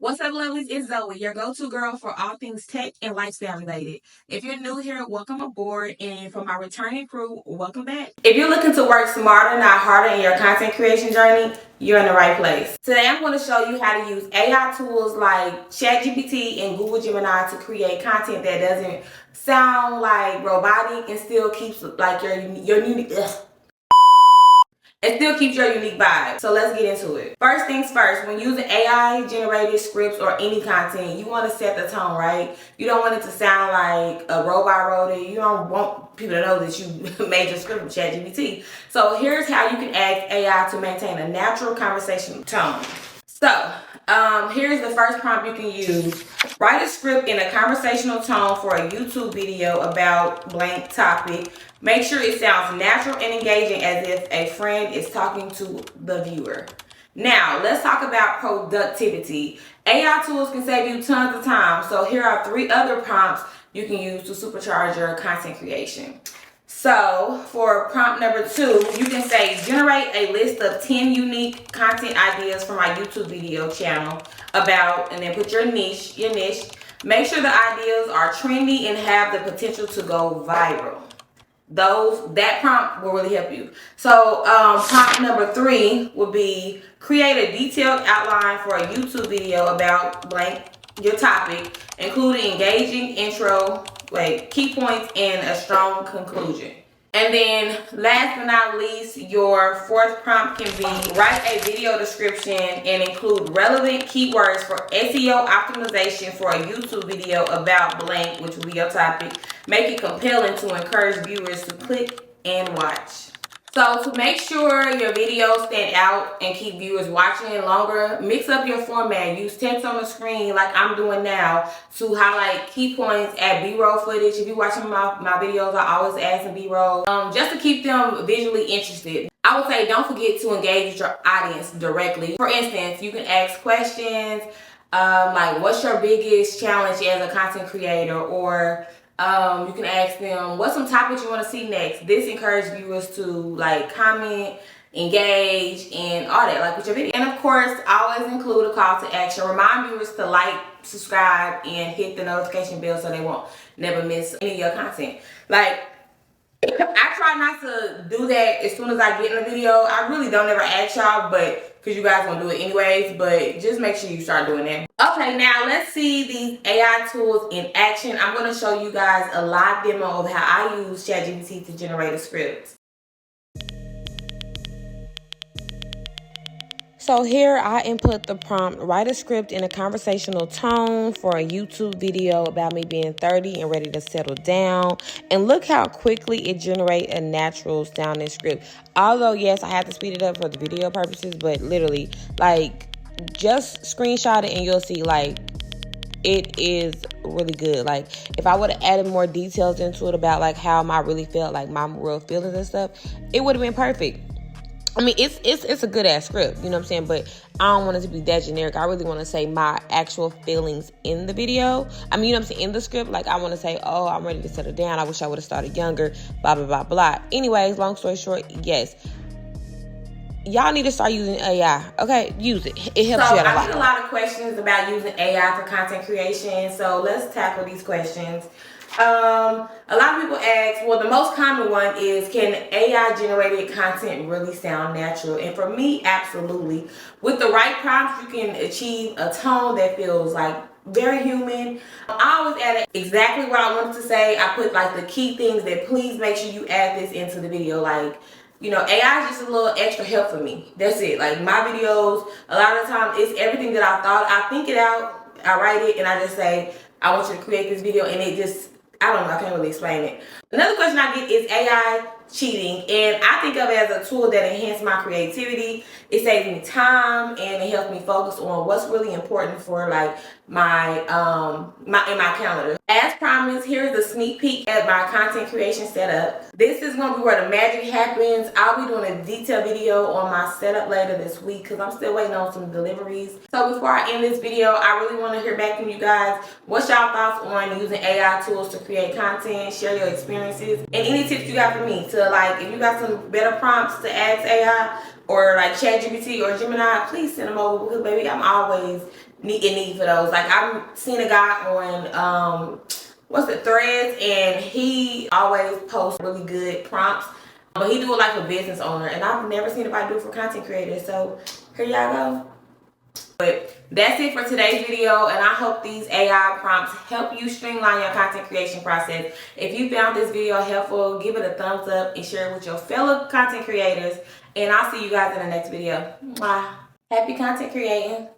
What's up, lovelies? It's Zoe, your go-to girl for all things tech and lifestyle related. If you're new here, welcome aboard. And for my returning crew, welcome back. If you're looking to work smarter, not harder in your content creation journey, you're in the right place. Today, I'm going to show you how to use AI tools like ChatGPT and Google Gemini to create content that doesn't sound like robotic and still keeps like your unique. It still keeps your unique vibe. So let's get into it. First things first, when using AI generated scripts or any content, you want to set the tone, right? You don't want it to sound like a robot wrote it. You don't want people to know that you made your script with ChatGPT. So here's how you can ask AI to maintain a natural conversational tone. So here's the first prompt you can use. Write a script in a conversational tone for a YouTube video about blank topic. Make sure it sounds natural and engaging as if a friend is talking to the viewer. Now, let's talk about productivity. AI tools can save you tons of time. So here are 3 other prompts you can use to supercharge your content creation. So for prompt number 2, you can say, generate a list of 10 unique content ideas for my YouTube video channel about, and then put your niche. Make sure the ideas are trendy and have the potential to go viral. That prompt will really help you. So prompt number 3 would be create a detailed outline for a YouTube video about blank your topic, including engaging intro, key points, and a strong conclusion. And then last but not least, your 4th prompt can be write a video description and include relevant keywords for SEO optimization for a YouTube video about blank, which will be your topic. Make it compelling to encourage viewers to click and watch. So to make sure your videos stand out and keep viewers watching longer, mix up your format. Use text on the screen like I'm doing now to highlight key points, add B-roll footage. If you're watching my videos, I always add some B-roll just to keep them visually interested. I would say don't forget to engage with your audience directly. For instance, you can ask questions like what's your biggest challenge as a content creator, or you can ask them what's some topics you want to see next. This encourages viewers to comment, engage, and all that, with your video. And of course, always include a call to action. Remind viewers to like, subscribe, and hit the notification bell so they won't never miss any of your content. I try not to do that as soon as I get in a video. I really don't ever ask y'all, but because you guys gonna do it anyways, but just make sure you start doing that. Okay, now let's see these AI tools in action. I'm gonna show you guys a live demo of how I use ChatGPT to generate a script. So here I input the prompt, write a script in a conversational tone for a YouTube video about me being 30 and ready to settle down. And look how quickly it generates a natural sounding script. Although, yes, I have to speed it up for the video purposes, but literally, just screenshot it and you'll see, it is really good. If I would have added more details into it about, how I really felt, my real feelings and stuff, it would have been perfect. I mean, it's a good ass script, you know what I'm saying? But I don't want it to be that generic. I really want to say my actual feelings in the video. I mean, you know what I'm saying? In the script, I want to say, oh, I'm ready to settle down. I wish I would have started younger, blah, blah, blah, blah. Anyways, long story short, yes. Y'all need to start using AI, okay? Use it. It helps you out a lot. I get a lot of questions about using AI for content creation, so let's tackle these questions. A lot of people ask, well, the most common one is, can AI generated content really sound natural? And for me, absolutely. With the right prompts, you can achieve a tone that feels very human. I always add exactly what I wanted to say. I put the key things that please make sure you add this into the video. AI is just a little extra help for me. That's it. My videos, a lot of the time, it's everything that I thought. I think it out, I write it, and I just say, I want you to create this video, and it just, I don't know, I can't really explain it. Another question I get is AI cheating, and I think of it as a tool that enhances my creativity. It saves me time and it helps me focus on what's really important for my calendar. As promised, here's a sneak peek at my content creation setup. This is going to be where the magic happens. I'll be doing a detailed video on my setup later this week because I'm still waiting on some deliveries. So before I end this video, I really want to hear back from you guys. What's y'all thoughts on using AI tools to create content? Share your experiences and any tips you got for me to if you got some better prompts to ask AI or ChatGPT or Gemini, please send them over because baby, I'm always need for those. Like I've seen a guy on Threads, and he always posts really good prompts, but he do it like a business owner, and I've never seen anybody do it for content creators. So here y'all go. But that's it for today's video, and I hope these AI prompts help you streamline your content creation process. If you found this video helpful, give it a thumbs up and share it with your fellow content creators, and I'll see you guys in the next video. Bye. Happy content creating.